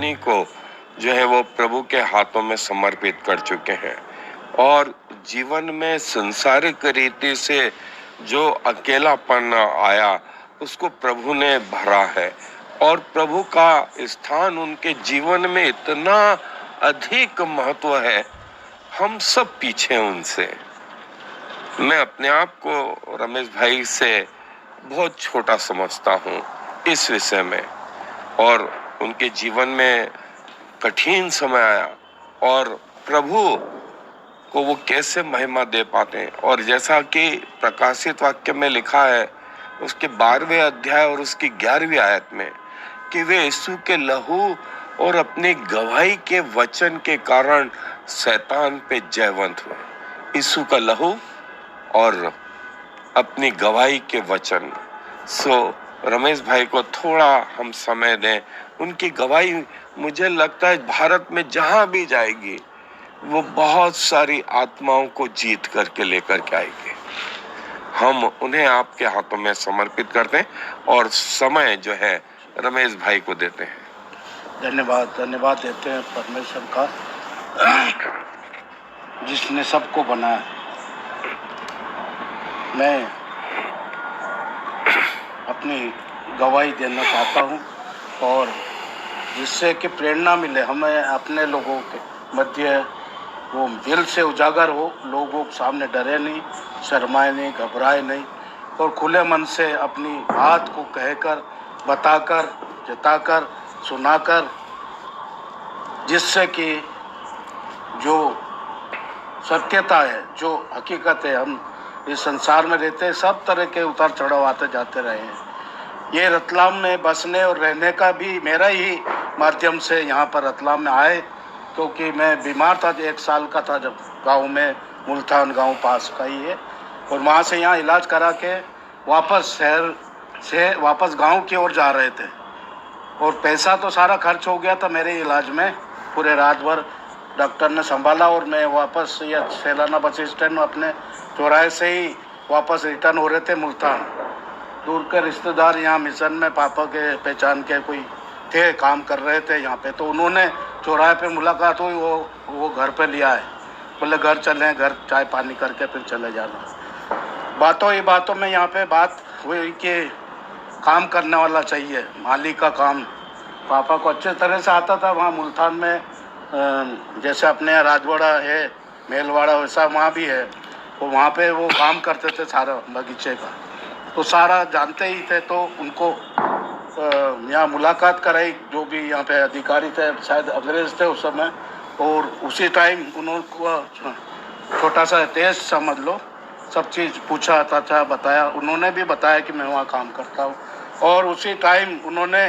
अपनी को जो है वो प्रभु के हाथों में समर्पित कर चुके हैं और जीवन में संसारिक रीति से जो अकेलापन आया उसको प्रभु ने भरा है और प्रभु का स्थान उनके जीवन में इतना अधिक महत्व है, हम सब पीछे हैं उनसे। मैं अपने आप को रमेश भाई से बहुत छोटा समझता हूँ इस विषय में, और उनके जीवन में कठिन समय आया और प्रभु को वो कैसे महिमा दे पाते हैं। और जैसा कि प्रकाशित वाक्य में लिखा है उसके 12वें अध्याय और उसकी 11वीं आयत में कि वे यीशु के लहू और अपनी गवाही के वचन के कारण शैतान पे जयवंत हुए। यीशु का लहू और अपनी गवाही के वचन। रमेश भाई को थोड़ा हम समय दें, उनकी गवाही मुझे लगता है भारत में जहां भी जाएगी वो बहुत सारी आत्माओं को जीत करके लेकर के आएगी। हम उन्हें आपके हाथों में समर्पित करते हैं और समय जो है रमेश भाई को देते हैं। धन्यवाद देते हैं परमेश्वर का जिसने सबको बनाया। मैं अपनी गवाही देना चाहता हूँ और जिससे कि प्रेरणा मिले हमें अपने लोगों के मध्य, वो दिल से उजागर हो, लोगों के सामने डरे नहीं, शर्माए नहीं, घबराए नहीं और खुले मन से अपनी बात को कहकर, बताकर, जताकर, सुनाकर, जिससे कि जो सत्यता है, जो हकीकत है, हम इस संसार में रहते सब तरह के उतार चढ़ाव आते जाते रहे हैं। ये रतलाम में बसने और रहने का भी मेरा ही माध्यम से यहाँ पर रतलाम में आए, क्योंकि मैं बीमार था, 1 साल का था जब गांव में, मुल्तान गांव पास का ही है, और वहाँ से यहाँ इलाज करा के वापस शहर से वापस गांव की ओर जा रहे थे और पैसा तो सारा खर्च हो गया था मेरे इलाज में। पूरे रात भर डॉक्टर ने संभाला और मैं वापस यह सैलाना बस स्टैंड अपने चौराहे से ही वापस रिटर्न हो रहे थे मुल्तान। दूर के रिश्तेदार यहाँ मिशन में पापा के पहचान के कोई थे, काम कर रहे थे यहाँ पे, तो उन्होंने चौराहे पे मुलाकात हुई, वो घर पे लिया है, बोले घर चलें, घर चाय पानी करके फिर चले जाना। बातों में यहाँ पे बात हुई कि काम करने वाला चाहिए, माली का काम पापा को अच्छे तरह से आता था। वहाँ मुल्तान में जैसे अपने यहाँ राजवाड़ा है, मेलवाड़ा, वैसा वहाँ भी है, तो वहाँ पे वो काम करते थे सारा बगीचे का, तो सारा जानते ही थे। तो उनको यहाँ मुलाकात कराई, जो भी यहाँ पे अधिकारी थे, शायद अंग्रेज थे उस समय, और उसी टाइम उनको छोटा सा तेज समझ लो, सब चीज़ पूछा था, बताया, उन्होंने भी बताया कि मैं वहाँ काम करता हूँ। और उसी टाइम उन्होंने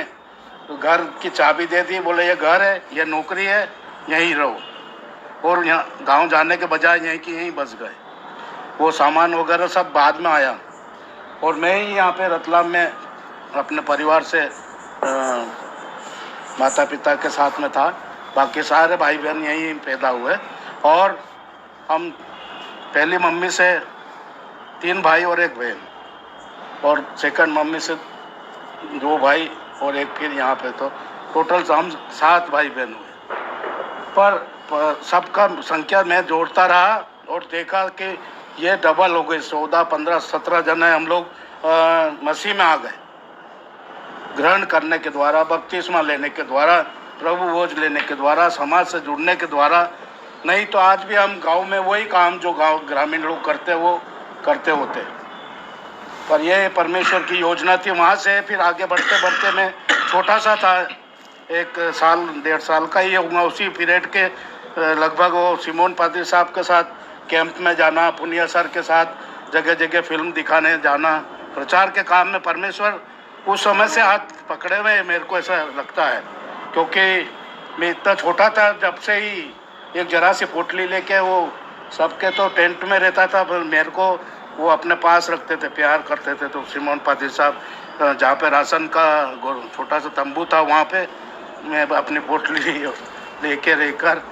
घर की चाबी दे दी, बोले ये घर है, ये नौकरी है, यहीं रहो। और यहाँ गांव जाने के बजाय यहीं की यहीं बस गए। वो सामान वगैरह सब बाद में आया और मैं ही यहाँ पे रतलाम में अपने परिवार से माता पिता के साथ में था। बाकी सारे भाई बहन यहीं पैदा हुए और हम पहली मम्मी से 3 भाई और 1 बहन, और सेकंड मम्मी से 2 भाई और 1 फिर यहाँ पे, तो टोटल हम 7 भाई बहन हुए। पर सबका संख्या मैं जोड़ता रहा और देखा कि ये डबल हो गई, 14, 15, 17 जने हम लोग मसीह में आ गए, ग्रहण करने के द्वारा, बपतिस्मा लेने के द्वारा, प्रभु भोज लेने के द्वारा, समाज से जुड़ने के द्वारा। नहीं तो आज भी हम गांव में वही काम जो गांव ग्रामीण लोग करते वो करते होते। पर ये परमेश्वर की योजना थी। वहाँ से फिर आगे बढ़ते बढ़ते मैं छोटा सा था, 1 साल 1.5 साल का ही हुआ, उसी पीरियड के लगभग वो सिमोन पादरी साहब के साथ कैंप में जाना, पुनिया सर के साथ जगह जगह फिल्म दिखाने जाना, प्रचार के काम में परमेश्वर उस समय से हाथ पकड़े हुए मेरे को ऐसा लगता है। क्योंकि मैं इतना छोटा था जब से ही एक जरा सी पोटली लेके वो सबके तो टेंट में रहता था, फिर मेरे को वो अपने पास रखते थे, प्यार करते थे। तो सिमोन पादरी साहब जहाँ पे राशन का छोटा सा तंबू था, वहाँ पे मैं अपनी पोटली लेके रहकर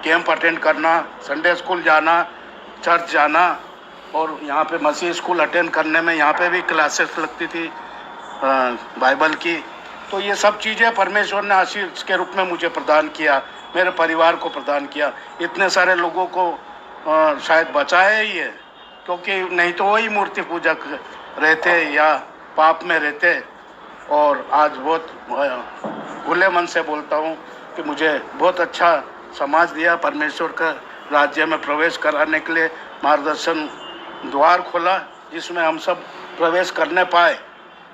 कैंप अटेंड करना, संडे स्कूल जाना, चर्च जाना, और यहाँ पे मसीह स्कूल अटेंड करने में यहाँ पे भी क्लासेस लगती थी बाइबल की, तो ये सब चीज़ें परमेश्वर ने आशीष के रूप में मुझे प्रदान किया, मेरे परिवार को प्रदान किया। इतने सारे लोगों को शायद बचाया ही है, क्योंकि नहीं तो वही मूर्ति पूजक रहते या पाप में रहते। और आज बहुत खुले मन से बोलता हूँ कि मुझे बहुत अच्छा समाज दिया, परमेश्वर का राज्य में प्रवेश कराने के लिए मार्गदर्शन द्वार खोला, जिसमें हम सब प्रवेश करने पाए।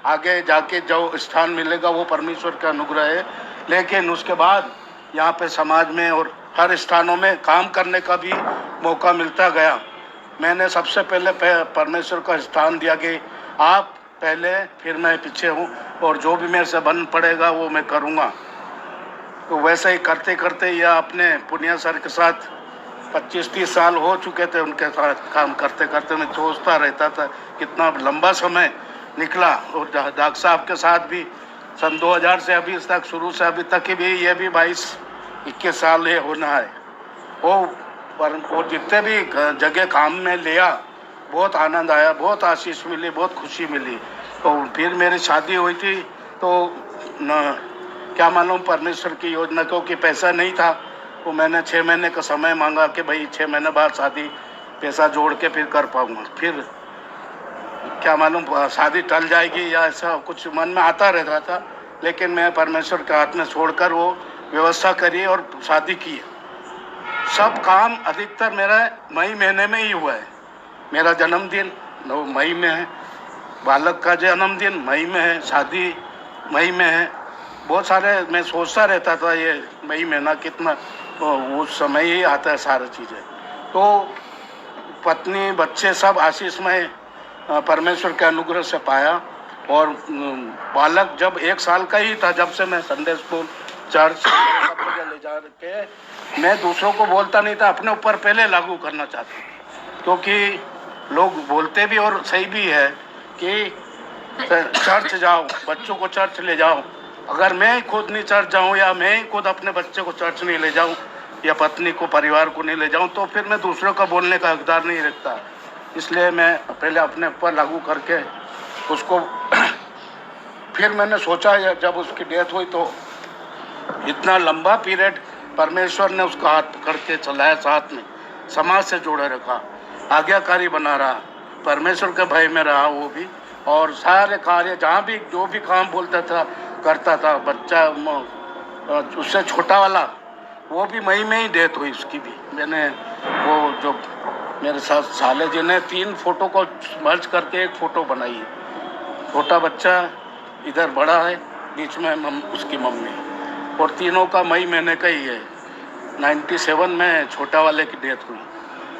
आगे जाके जो स्थान मिलेगा वो परमेश्वर का अनुग्रह है, लेकिन उसके बाद यहाँ पे समाज में और हर स्थानों में काम करने का भी मौका मिलता गया। मैंने सबसे पहले परमेश्वर का स्थान दिया कि आप पहले, फिर मैं पीछे हूँ, और जो भी मेरे से बन पड़ेगा वो मैं करूँगा। तो वैसे ही करते करते या अपने पुनिया सर के साथ 25-30 साल हो चुके थे, उनके साथ काम करते करते मैं सोचता रहता था कितना लंबा समय निकला। और डॉक्टर साहब के साथ भी सन 2000 से अभी तक, शुरू से अभी तक ही भी, ये भी 22-21 साल ये होना है। वो जितने भी जगह काम में लिया, बहुत आनंद आया, बहुत आशीष मिली, बहुत खुशी मिली। तो फिर मेरी शादी हुई थी, तो क्या मालूम परमेश्वर की योजना, क्योंकि पैसा नहीं था, तो मैंने 6 महीने का समय मांगा कि भाई 6 महीने बाद शादी, पैसा जोड़ के फिर कर पाऊँगा। फिर क्या मालूम शादी टल जाएगी या ऐसा कुछ मन में आता रहता था, लेकिन मैं परमेश्वर के हाथ में छोड़कर वो व्यवस्था करी और शादी की। सब काम अधिकतर मेरा मई महीने में ही हुआ है। मेरा जन्मदिन मई में है, बालक का जन्मदिन मई में है, शादी मई में है। बहुत सारे मैं सोचता रहता था ये मई महीना कितना, तो उस समय ही आता है सारी चीज़ें। तो पत्नी बच्चे सब आशीषमय परमेश्वर के अनुग्रह से पाया। और बालक जब 1 साल का ही था, जब से मैं संडे स्कूल, चर्च सब जगह ले जा के मैं दूसरों को बोलता नहीं था, अपने ऊपर पहले लागू करना चाहता हूँ। क्योंकि लोग बोलते भी और सही भी है कि चर्च जाओ, बच्चों को चर्च ले जाओ। अगर मैं खुद नहीं चर्च जाऊँ या मैं खुद अपने बच्चे को चर्च नहीं ले जाऊँ या पत्नी को, परिवार को नहीं ले जाऊँ, तो फिर मैं दूसरों का बोलने का हकदार नहीं रखता। इसलिए मैं पहले अपने ऊपर लागू करके उसको फिर मैंने सोचा, जब उसकी डेथ हुई तो इतना लंबा पीरियड परमेश्वर ने उसका हाथ पकड़ के चलाया, साथ में समाज से जोड़े रखा, आज्ञाकारी बना रहा, परमेश्वर के भय में रहा वो भी। और सारे कार्य जहाँ भी जो भी काम बोलता था करता था। बच्चा उससे छोटा वाला, वो भी मई में ही डेथ हुई उसकी भी। मैंने वो जो मेरे साथ साले जी ने 3 फोटो को मर्ज करके एक फ़ोटो बनाई है। छोटा बच्चा इधर बड़ा है, बीच में उसकी मम्मी, और तीनों का मई महीने का ही है। 97 में छोटा वाले की डेथ हुई,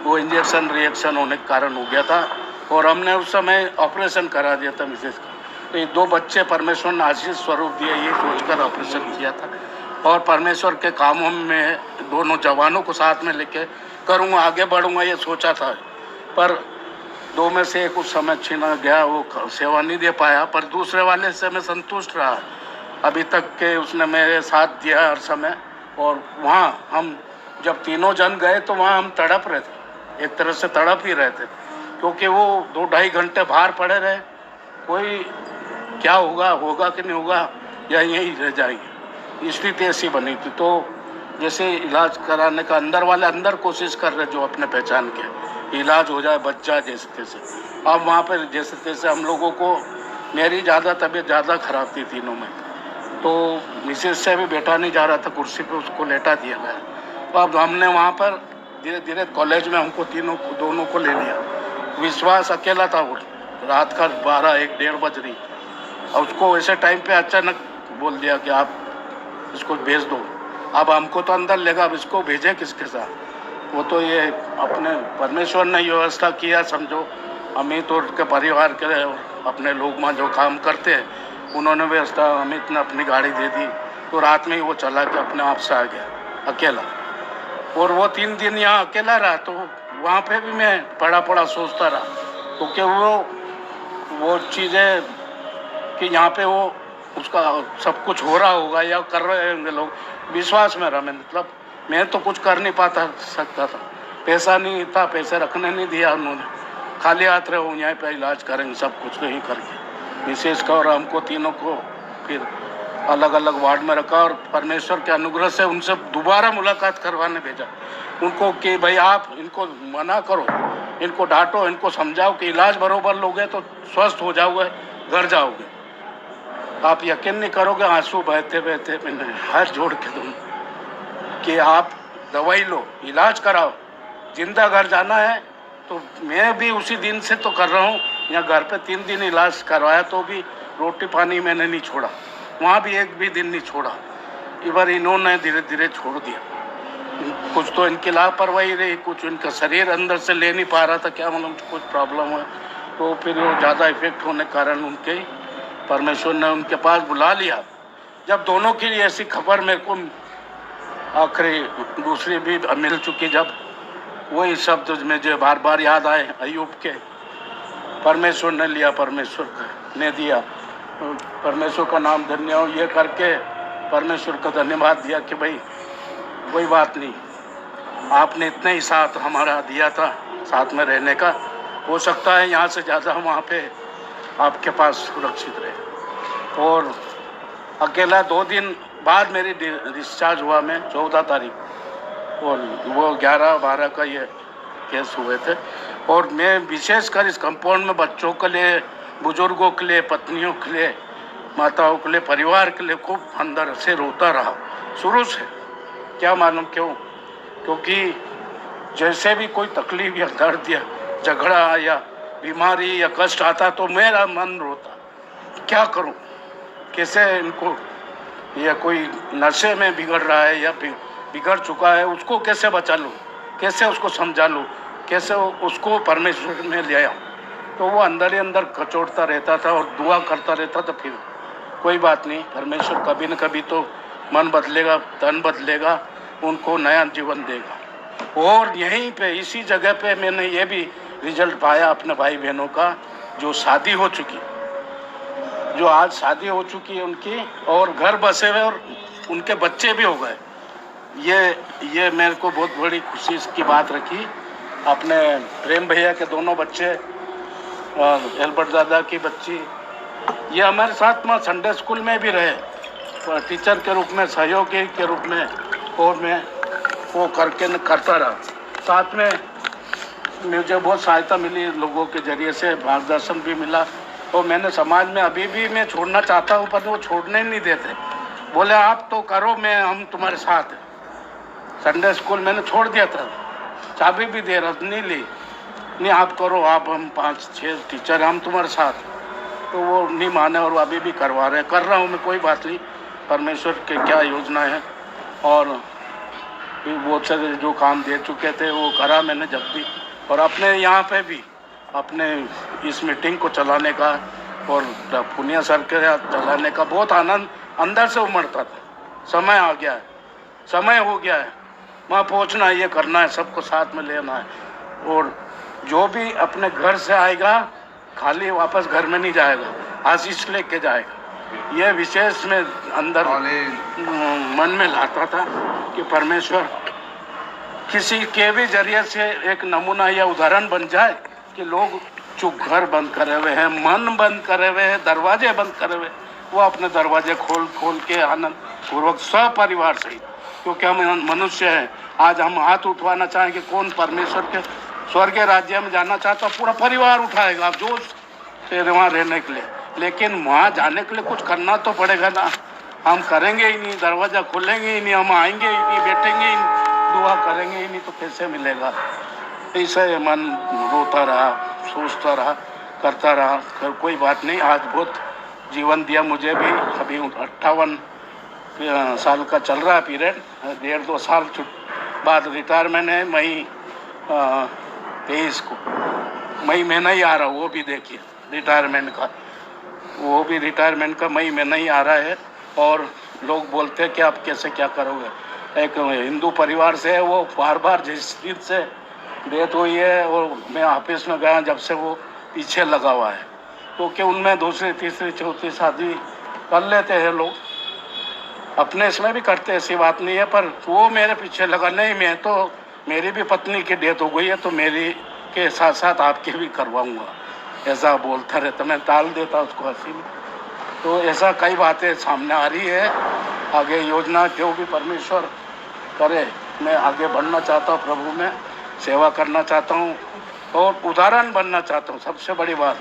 वो इंजेक्शन रिएक्शन होने के कारण हो गया था, और हमने उस समय ऑपरेशन करा दिया था मिसेज का। तो ये 2 बच्चे परमेश्वर ने आशीष स्वरूप दिए, ये सोचकर ऑपरेशन किया था। और परमेश्वर के कामों में दोनों जवानों को साथ में लेके करूँगा, आगे बढ़ूँगा, ये सोचा था। पर 2 में से एक उस समय छीना गया, वो सेवा नहीं दे पाया। पर दूसरे वाले से मैं संतुष्ट रहा अभी तक के, उसने मेरे साथ दिया हर समय। और वहाँ हम जब तीनों जन गए तो वहाँ हम तड़प रहे थे, एक तरह से तड़प ही रहे थे, क्योंकि वो 2-2.5 घंटे बाहर पड़े रहे। कोई क्या होगा, होगा कि नहीं होगा, या यहीं रह जाएंगे, स्थिति ऐसी बनी थी। तो जैसे इलाज कराने का अंदर वाले अंदर कोशिश कर रहे, जो अपने पहचान के इलाज हो जाए, बच जाए जैसे तैसे। अब वहाँ पर जैसे तैसे हम लोगों को, मेरी ज़्यादा तबीयत ज़्यादा ख़राब थी तीनों में, तो मिसेज से भी बैठा नहीं जा रहा था, कुर्सी पे उसको लेटा दिया गया। तो अब हमने वहाँ पर धीरे धीरे कॉलेज में हमको दोनों को ले लिया। विश्वास अकेला था, वो रात का 12-1-1:30 बज रही, और उसको ऐसे टाइम पे अचानक बोल दिया कि आप इसको भेज दो। अब हमको तो अंदर लेगा, अब इसको भेजे किसके साथ? वो तो ये अपने परमेश्वर ने व्यवस्था किया, समझो। अमित और के परिवार के अपने लोग वहाँ जो काम करते हैं, उन्होंने व्यवस्था, अमित ने अपनी गाड़ी दे दी, तो रात में ही वो चला के अपने आप से आ गया अकेला। और वो 3 दिन यहाँ अकेला रहा, तो वहाँ पे भी मैं पड़ा सोचता रहा, क्योंकि वो चीज़ें कि यहाँ पे वो उसका सब कुछ हो रहा होगा या कर रहे होंगे लोग, विश्वास में रहा मैं। मतलब मैं तो कुछ कर नहीं पाता सकता था, पैसा नहीं था, पैसे रखने नहीं दिया उन्होंने, खाली हाथ रहे, यहाँ पे इलाज करेंगे सब कुछ नहीं करके, मिसेज का और हमको तीनों को। फिर अलग अलग वार्ड में रखा और परमेश्वर के अनुग्रह से उनसे दोबारा मुलाकात करवाने भेजा उनको कि भाई आप इनको मना करो, इनको डांटो, इनको समझाओ कि इलाज बरोबर लोगे तो स्वस्थ हो जाओगे, घर जाओगे। आप यकीन नहीं करोगे, आंसू बहते बहते मैंने हाथ जोड़ के दूँ कि आप दवाई लो, इलाज कराओ, जिंदा घर जाना है। तो मैं भी उसी दिन से तो कर रहा हूँ, यहाँ घर पे 3 दिन इलाज करवाया तो भी रोटी पानी मैंने नहीं छोड़ा, वहाँ भी एक भी दिन नहीं छोड़ा। इस बार इन्होंने धीरे धीरे छोड़ दिया, कुछ तो इनकी लापरवाही रही, कुछ इनका शरीर अंदर से ले नहीं पा रहा था, क्या मालूम कुछ प्रॉब्लम है, तो फिर वो ज़्यादा इफेक्ट होने के कारण उनके परमेश्वर ने उनके पास बुला लिया। जब दोनों की ऐसी खबर मेरे को आखिरी दूसरी भी मिल चुकी, जब वही शब्द मुझे बार बार याद आए अय्यूब के, परमेश्वर ने लिया, परमेश्वर ने दिया, परमेश्वर का नाम धन्य हो, ये करके परमेश्वर का धन्यवाद दिया कि भाई कोई बात नहीं, आपने इतना ही साथ हमारा दिया था, साथ में रहने का, हो सकता है यहाँ से ज़्यादा वहाँ पे आपके पास सुरक्षित रहे। और अकेला 2 दिन बाद मेरी डिस्चार्ज हुआ, मैं 14 तारीख, और वो 11-12 का ये केस हुए थे। और मैं विशेषकर इस कंपाउंड में बच्चों के लिए, बुजुर्गों के लिए, पत्नियों के लिए, माताओं के लिए, परिवार के लिए खूब अंदर से रोता रहा शुरू से, क्या मालूम क्यों, क्योंकि जैसे भी कोई तकलीफ या दर्द या झगड़ा या बीमारी या कष्ट आता तो मेरा मन रोता, क्या करूं, कैसे इनको, या कोई नशे में बिगड़ रहा है या बिगड़ चुका है, उसको कैसे बचा लूं, कैसे उसको समझा लूं, कैसे उसको परमेश्वर में ले आऊं। तो वो अंदर ही अंदर कचोटता रहता था और दुआ करता रहता था। फिर कोई बात नहीं, परमेश्वर कभी न कभी तो मन बदलेगा, तन बदलेगा, उनको नया जीवन देगा। और यहीं पे इसी जगह पे मैंने ये भी रिजल्ट पाया अपने भाई बहनों का, जो शादी हो चुकी, जो आज शादी हो चुकी है उनकी, और घर बसे हुए और उनके बच्चे भी हो गए। ये मेरे को बहुत बड़ी खुशी की बात रखी। अपने प्रेम भैया के दोनों बच्चे और एल्बर्ट दादा की बच्ची, ये हमारे साथ में संडे स्कूल में भी रहे, टीचर के रूप में, सहयोगी के रूप में, और मैं वो करता रहा। साथ में मुझे बहुत सहायता मिली लोगों के जरिए से, मार्गदर्शन भी मिला। और मैंने समाज में अभी भी मैं छोड़ना चाहता हूँ, पर वो छोड़ने नहीं देते, बोले आप तो करो, हम तुम्हारे साथ हैं। संडे स्कूल मैंने छोड़ दिया था, चाबी भी दे रहा, नहीं ली, नहीं आप करो, आप, हम 5-6 टीचर, हम तुम्हारे साथ। तो वो नहीं माने और अभी भी करवा रहे, कर रहा हूँ मैं, कोई बात नहीं, परमेश्वर के क्या योजना है। और वो से जो काम दे चुके थे वो करा मैंने जब भी, और अपने यहाँ पे भी अपने इस मीटिंग को चलाने का और पुनिया सर के चलाने का बहुत आनंद अंदर से उमड़ता था। समय आ गया है, समय हो गया है, वहाँ पहुँचना है, ये करना है, सबको साथ में लेना है। और जो भी अपने घर से आएगा खाली वापस घर में नहीं जाएगा, आशीष लेके जाएगा। ये विशेष में अंदर मन में लाता था कि परमेश्वर किसी के भी जरिए से एक नमूना या उदाहरण बन जाए कि लोग चुप घर बंद करे हुए हैं, मन बंद करे हुए हैं, दरवाजे बंद करे हुए, वो अपने दरवाजे खोल के आनंद पूर्वक सपरिवार सही, क्योंकि हम मनुष्य हैं। आज हम हाथ उठवाना चाहेंगे, कौन परमेश्वर के स्वर्ग राज्य में जाना चाहता, पूरा परिवार उठाएगा आप जोश से वहाँ रहने के लिए, लेकिन वहाँ जाने के लिए कुछ करना तो पड़ेगा ना। हम करेंगे ही नहीं, दरवाज़ा खोलेंगे ही नहीं, हम आएंगे ही नहीं, बैठेंगे ही नहीं, दुआ करेंगे ही नहीं, तो कैसे मिलेगा। ऐसे मन रोता रहा, सोचता रहा, करता रहा, फिर कोई बात नहीं, आज बहुत जीवन दिया मुझे भी। अभी 58 साल का चल रहा है पीरियड, 1.5-2 साल बाद रिटायरमेंट है, मई 23 को, मई महीना ही आ रहा, वो भी देखिए रिटायरमेंट का, वो भी रिटायरमेंट का मई महीना ही आ रहा है। और लोग बोलते हैं कि आप कैसे क्या करोगे, एक हिंदू परिवार से है, वो बार जिस चीज से डेथ हुई है, और मैं ऑफिस में गया जब से वो पीछे लगा हुआ है, क्योंकि उनमें दूसरी तीसरी चौथी शादी कर लेते हैं लोग, अपने इसमें भी करते, ऐसी बात नहीं है, पर वो मेरे पीछे लगा, नहीं मैं तो, मेरी भी पत्नी की डेथ हो गई है, तो मेरी के साथ साथ आपके भी करवाऊंगा, ऐसा बोलता रहता। मैं टाल देता उसको हंसी में, तो ऐसा कई बातें सामने आ रही है। आगे योजना जो भी परमेश्वर करे, मैं आगे बढ़ना चाहता हूँ, प्रभु में सेवा करना चाहता हूँ और उदाहरण बनना चाहता हूँ, सबसे बड़ी बात।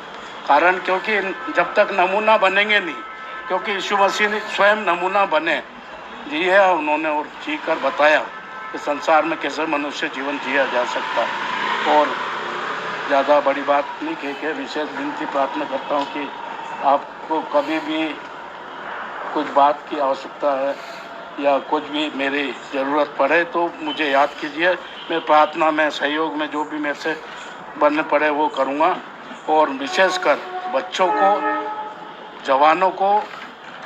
कारण क्योंकि जब तक नमूना बनेंगे नहीं, क्योंकि यीशु मसीह ने स्वयं नमूना बने, जिए उन्होंने और जी कर बताया कि संसार में कैसे मनुष्य जीवन जिया जा सकता है। और ज़्यादा बड़ी बात नहीं कह के विशेष विनती प्रार्थना करता हूँ कि आपको कभी भी कुछ बात की आवश्यकता है या कुछ भी मेरी ज़रूरत पड़े तो मुझे याद कीजिए। मैं प्रार्थना में, सहयोग में जो भी मेरे से बनने पड़े वो करूँगा। और विशेषकर बच्चों को, जवानों को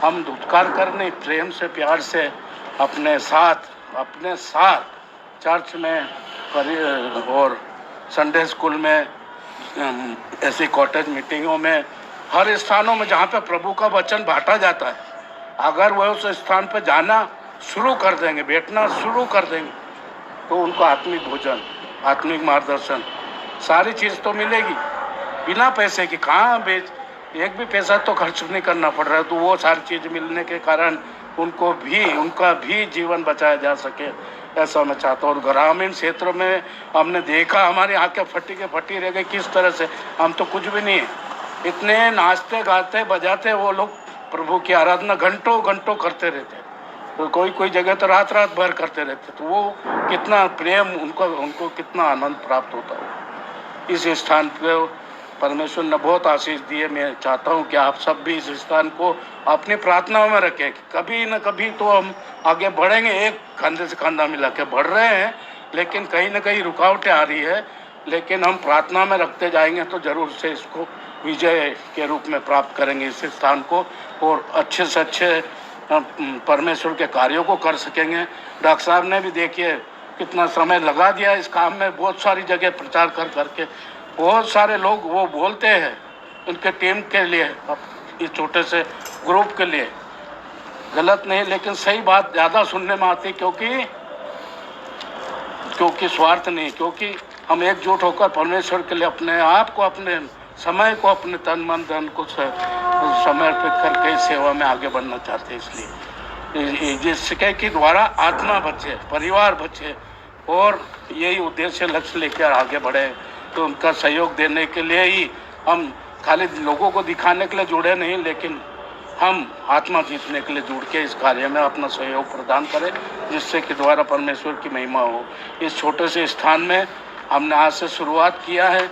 हम धुतकार कर नहीं, प्रेम से, प्यार से अपने साथ चर्च में और संडे स्कूल में, ऐसी कॉटेज मीटिंगों में, हर स्थानों में जहाँ पे प्रभु का वचन बांटा जाता है, अगर वह उस स्थान पर जाना शुरू कर देंगे, बैठना शुरू कर देंगे, तो उनको आत्मिक भोजन, आत्मिक मार्गदर्शन, सारी चीज़ तो मिलेगी बिना पैसे की। कहाँ बेच, एक भी पैसा तो खर्च नहीं करना पड़ रहा है, तो वो सारी चीज़ मिलने के कारण उनका भी जीवन बचाया जा सके, ऐसा मैं चाहता हूँ। और ग्रामीण क्षेत्रों में हमने देखा, हमारी आंखें फटी रह गई किस तरह से। हम तो कुछ भी नहीं है, इतने नाचते गाते बजाते वो लोग प्रभु की आराधना घंटों घंटों करते रहते, तो कोई जगह तो रात भर करते रहते। तो वो कितना प्रेम, उनको कितना आनंद प्राप्त होता है। इस स्थान पे परमेश्वर ने बहुत आशीष दिए। मैं चाहता हूँ कि आप सब भी इस स्थान को अपनी प्रार्थनाओं में रखें। कभी न कभी तो हम आगे बढ़ेंगे, एक कंधे से कंधा मिला के बढ़ रहे हैं, लेकिन कहीं न कहीं रुकावटें आ रही है। लेकिन हम प्रार्थना में रखते जाएंगे तो जरूर से इसको विजय के रूप में प्राप्त करेंगे, इस स्थान को, और अच्छे से अच्छे परमेश्वर के कार्यों को कर सकेंगे। डॉक्टर साहब ने भी देखिए कितना समय लगा दिया इस काम में, बहुत सारी जगह प्रचार करके। बहुत सारे लोग वो बोलते हैं उनके टीम के लिए, इस छोटे से ग्रुप के लिए, गलत नहीं, लेकिन सही बात ज़्यादा सुनने में आती, क्योंकि स्वार्थ नहीं, क्योंकि हम एकजुट होकर परमेश्वर के लिए अपने आप को, अपने समय को, अपने तन मन धन को समर्पित करके इस सेवा में आगे बढ़ना चाहते हैं। इसलिए जिसके के द्वारा आत्मा बचे, परिवार बचे, और यही उद्देश्य, लक्ष्य लेकर आगे बढ़े। तो उनका सहयोग देने के लिए ही हम खाली लोगों को दिखाने के लिए जुड़े नहीं, लेकिन हम आत्मा जीतने के लिए जुड़ के इस कार्य में अपना सहयोग प्रदान करें, जिससे कि द्वारा परमेश्वर की महिमा हो। इस छोटे से स्थान में हमने आज से शुरुआत किया है,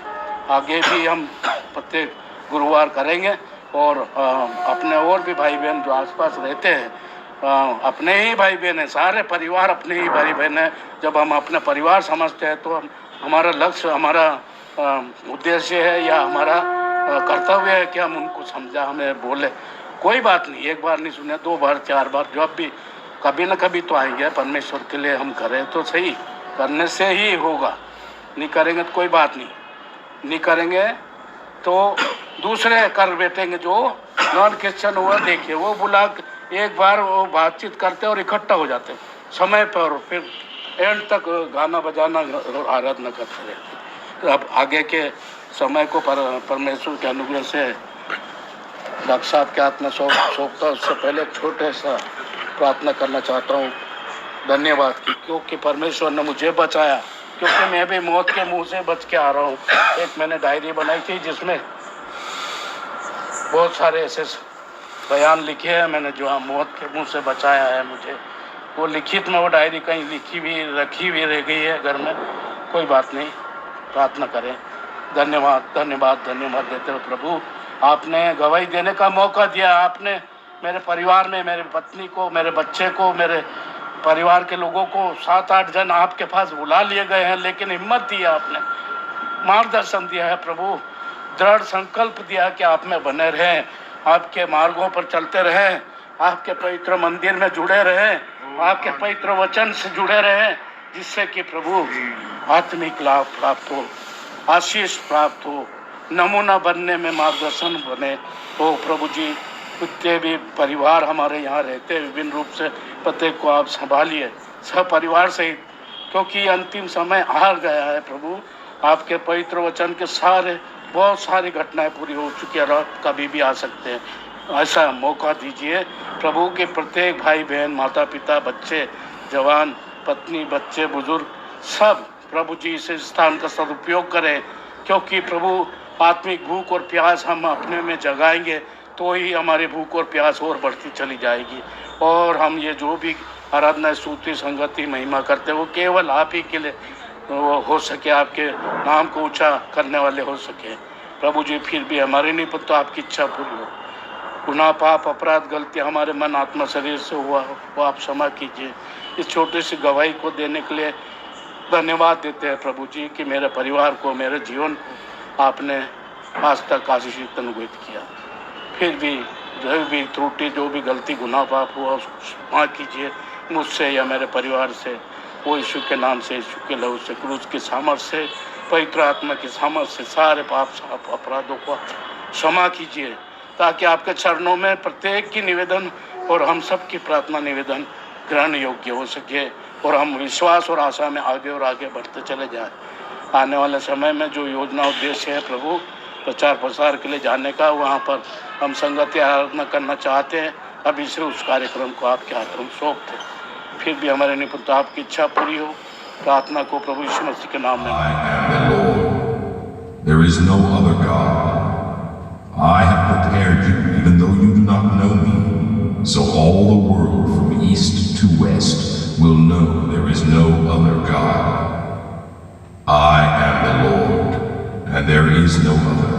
आगे भी हम प्रत्येक गुरुवार करेंगे। और अपने और भी भाई बहन जो आसपास रहते हैं, अपने ही भाई बहन हैं, सारे परिवार अपने ही भाई बहन हैं। जब हम अपना परिवार समझते हैं तो हमारा लक्ष्य, हमारा उद्देश्य है या हमारा कर्तव्य है कि हम उनको समझा, हमें बोले। कोई बात नहीं, एक बार नहीं सुने, 2 बार 4 बार, जब भी कभी न कभी तो आएंगे। परमेश्वर के लिए हम करें तो सही, करने से ही होगा, नहीं करेंगे तो कोई बात नहीं करेंगे तो दूसरे कर बैठेंगे जो नॉन क्रिश्चन हुआ। देखिए वो बुला एक बार वो बातचीत करते और इकट्ठा हो जाते समय पर, फिर एंड तक गाना बजाना और आराधना करते रहते। तो अब आगे के समय को परमेश्वर के अनुग्रह से डॉक्टर साहब के हाथ में सौंपता, उससे पहले छोटे सा प्रार्थना करना चाहता हूँ धन्यवाद की, क्योंकि परमेश्वर ने मुझे बचाया, क्योंकि मैं भी मौत के मुंह से बच के आ रहा हूँ। एक मैंने डायरी बनाई थी जिसमें बहुत सारे ऐसे बयान लिखे हैं मैंने, जो मौत के मुंह से बचाया है मुझे। वो लिखित में वो डायरी कहीं रखी भी रह गई है घर में, कोई बात नहीं, प्रार्थना करें। धन्यवाद देते हो प्रभु, आपने गवाही देने का मौका दिया। आपने मेरे परिवार में, मेरे पत्नी को, मेरे बच्चे को, मेरे परिवार के लोगों को 7-8 जन आपके पास बुला लिए गए हैं, लेकिन हिम्मत दिया, आपने मार्गदर्शन दिया है प्रभु, दृढ़ संकल्प दिया कि आप में बने रहें, आपके मार्गों पर चलते रहें, आपके पवित्र मंदिर में जुड़े रहें, आपके पवित्र वचन से जुड़े रहें, जिससे कि प्रभु आत्मिक लाभ प्राप्त हो, आशीष प्राप्त हो, नमूना बनने में मार्गदर्शन बने हो। प्रभु जी, जितने भी परिवार हमारे यहाँ रहते हैं विभिन्न रूप से, प्रत्येक को आप संभालिए, सब परिवार सहित, क्योंकि अंतिम समय आ गया है प्रभु। आपके पवित्र वचन के बहुत सारी घटनाएं पूरी हो चुकी है, कभी भी आ सकते हैं। ऐसा मौका दीजिए। प्रभु के प्रत्येक भाई बहन, माता पिता, बच्चे, जवान, पत्नी, बच्चे, बुजुर्ग, सब प्रभु जी इस स्थान का सदुपयोग करें, क्योंकि प्रभु आत्मिक भूख और प्यास हम अपने में जगाएंगे तो ही हमारी भूख और प्यास और बढ़ती चली जाएगी। और हम ये जो भी आराधना, स्तुति, संगति, महिमा करते हैं वो केवल आप ही के लिए वो हो सके, आपके नाम को ऊंचा करने वाले हो सके। प्रभु जी फिर भी हमारे नहीं पर तो आपकी इच्छा पूरी हो। गुनाह, पाप, अपराध, गलती हमारे मन, आत्मा, शरीर से हुआ हो वो आप क्षमा कीजिए। इस छोटी सी गवाही को देने के लिए धन्यवाद देते हैं प्रभु जी कि मेरे परिवार को, मेरे जीवन को आपने आज तक आशीषित अनुग्रहित किया। फिर भी जो भी त्रुटि, जो भी गलती, गुनाह, पाप हुआ उसको क्षमा कीजिए मुझसे या मेरे परिवार से। वो यीशु के नाम से, यीशु के लहू से, क्रूस की सामर्थ से, पवित्र आत्मा की सामर्थ से सारे पाप, अपराधों को क्षमा कीजिए, ताकि आपके चरणों में प्रत्येक की निवेदन और हम सब की प्रार्थना निवेदन ग्रहण योग्य हो सके और हम विश्वास और आशा में आगे और आगे बढ़ते चले जाएं। आने वाले समय में जो योजना उद्देश्य है प्रभु प्रचार प्रसार के लिए जाने का, वहाँ पर हम संगति आराधना करना चाहते हैं। अभी से उस कार्यक्रम को आपके हाथों में सौंपते हैं। फिर भी हमारे निपुण आपकी इच्छा पूरी हो। प्रार्थना को प्रभु यीशु मसीह के नाम में। I am the Lord. There is no other God. I have prepared you, even though you do not know me, so all the world from east to west will know there is no other God. I am the Lord, and there is no other.